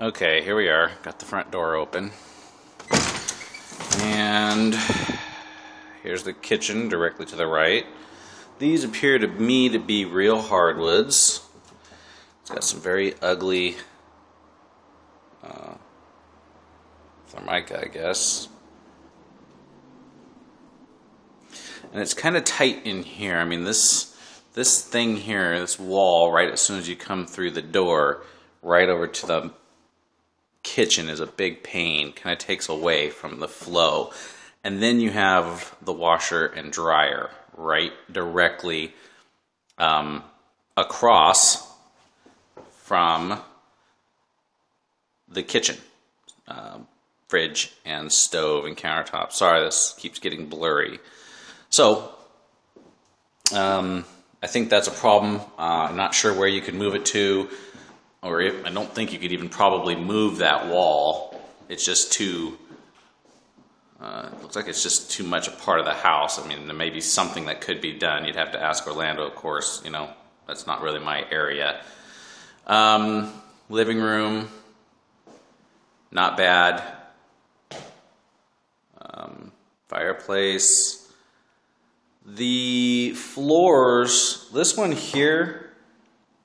Okay, here we are. Got the front door open. And here's the kitchen directly to the right. These appear to me to be real hardwoods. It's got some very ugly Formica, I guess. And it's kind of tight in here. I mean, this thing here, this wall, right as soon as you come through the door, right over to the kitchen is a big pain. Kind of takes away from the flow. And then you have the washer and dryer right directly across from the kitchen. Fridge and stove and countertop. Sorry, this keeps getting blurry. So, I think that's a problem. I'm not sure where you could move it to, or I don't think you could even probably move that wall. It's just too, it looks like it's just too much a part of the house. I mean, there may be something that could be done. You'd have to ask Orlando, of course. You know, that's not really my area. Living room, not bad. Fireplace. The floors, this one here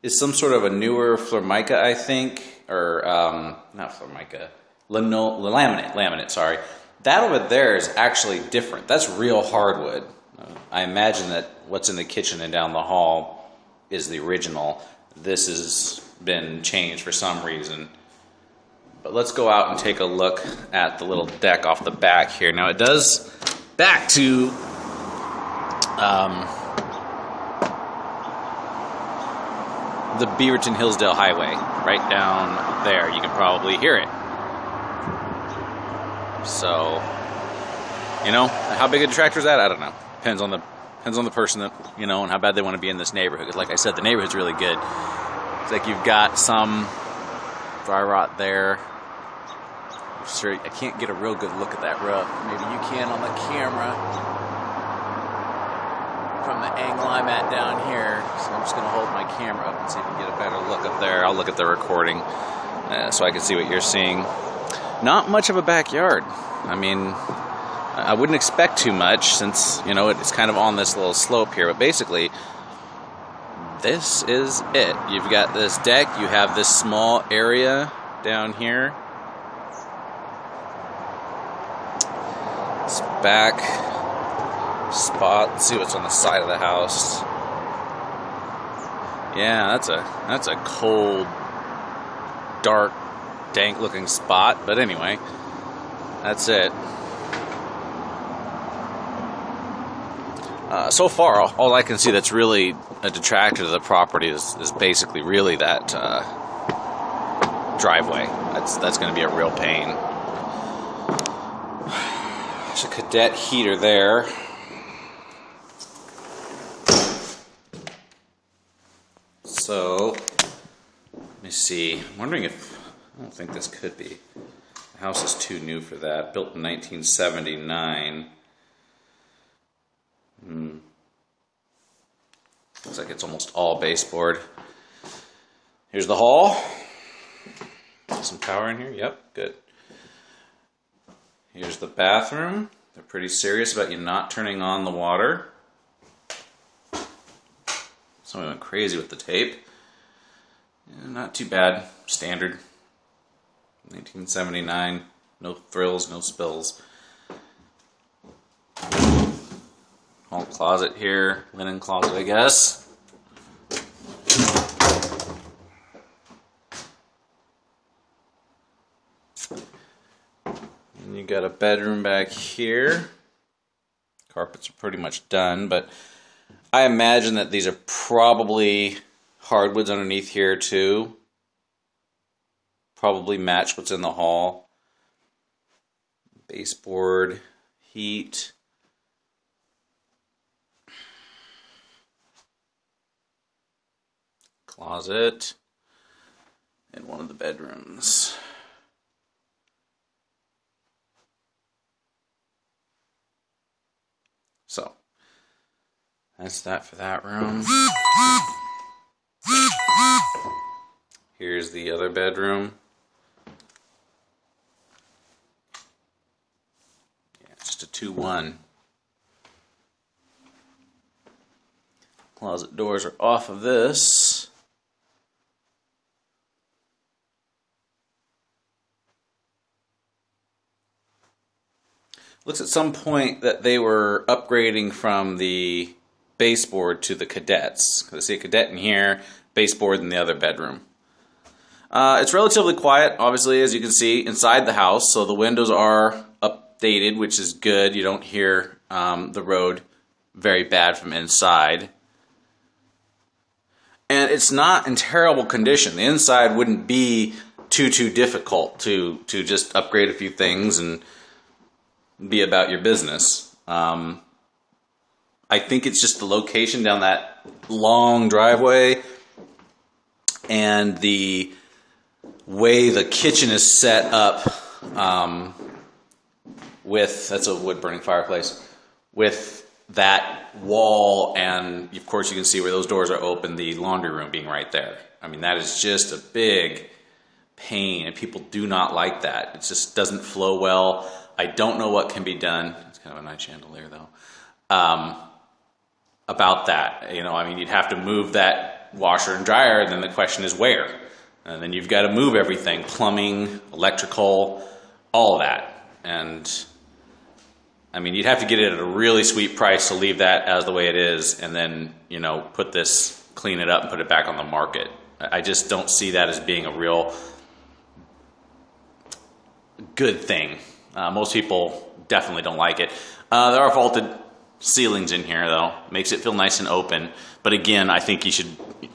is some sort of a newer Formica, I think, or not Formica, laminate, sorry. That over there is actually different. That's real hardwood. I imagine that what's in the kitchen and down the hall is the original. This has been changed for some reason. But let's go out and take a look at the little deck off the back here. Now it does back to the Beaverton Hillsdale Highway, right down there. You can probably hear it. So, you know, how big a detractor is that? I don't know. Depends on the person that, you know, and how bad they want to be in this neighborhood. Because like I said, the neighborhood's really good. It's like you've got some dry rot there. I'm sure I can't get a real good look at that roof. Maybe you can on the camera from the angle I'm at down here. So I'm just going to hold my camera up and see if we can get a better look up there. I'll look at the recording so I can see what you're seeing. Not much of a backyard. I mean, I wouldn't expect too much since, you know, it's kind of on this little slope here. But basically, this is it. You've got this deck. You have this small area down here. This back spot. Let's see what's on the side of the house. Yeah, that's a cold, dark, dank-looking spot. But anyway, that's it. So far, all I can see that's really a detractor to the property is basically really that driveway. That's going to be a real pain. There's a cadet heater there. So, let me see. I'm wondering if, I don't think this could be. The house is too new for that. Built in 1979. Looks like it's almost all baseboard. Here's the hall. Some power in here. Yep, good. Here's the bathroom. They're pretty serious about you not turning on the water. Someone went crazy with the tape. Yeah, not too bad. Standard. 1979. No frills, no spills. Whole closet here. Linen closet, I guess. And you got a bedroom back here. Carpets are pretty much done, but I imagine that these are probably hardwoods underneath here too. Probably match what's in the hall. Baseboard, heat. Closet. And one of the bedrooms. So, that's that for that room. Here's the other bedroom. 2-1. Closet doors are off of this. Looks at some point that they were upgrading from the baseboard to the cadets. I see a cadet in here, baseboard in the other bedroom. It's relatively quiet, obviously, as you can see, inside the house. So the windows are updated, which is good. You don't hear the road very bad from inside. And it's not in terrible condition. The inside wouldn't be too difficult to just upgrade a few things and be about your business. I think it's just the location down that long driveway and the way the kitchen is set up with, that's a wood burning fireplace, with that wall, and of course you can see where those doors are open, the laundry room being right there. I mean, that is just a big pain, and people do not like that. It just doesn't flow well. I don't know what can be done. It's kind of a nice chandelier, though. About that, you know, I mean, you'd have to move that washer and dryer, and then the question is where? And then you've got to move everything, plumbing, electrical, all of that. And I mean, you'd have to get it at a really sweet price to leave that as the way it is, and then, you know, put this, clean it up and put it back on the market. I just don't see that as being a real good thing. Most people definitely don't like it. There are vaulted ceilings in here, though. Makes it feel nice and open. But again, I think you should,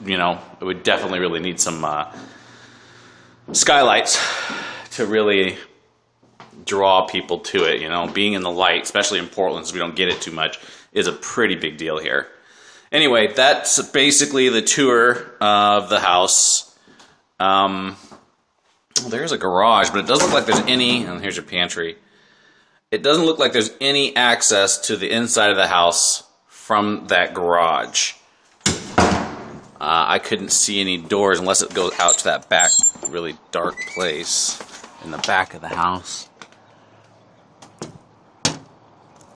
you know, it would definitely really need some skylights to really draw people to it. You know, being in the light, especially in Portland, so we don't get it too much, is a pretty big deal here. Anyway, that's basically the tour of the house. There's a garage, but it doesn't look like there's any, and here's your pantry. It doesn't look like there's any access to the inside of the house from that garage. I couldn't see any doors unless it goes out to that back really dark place in the back of the house.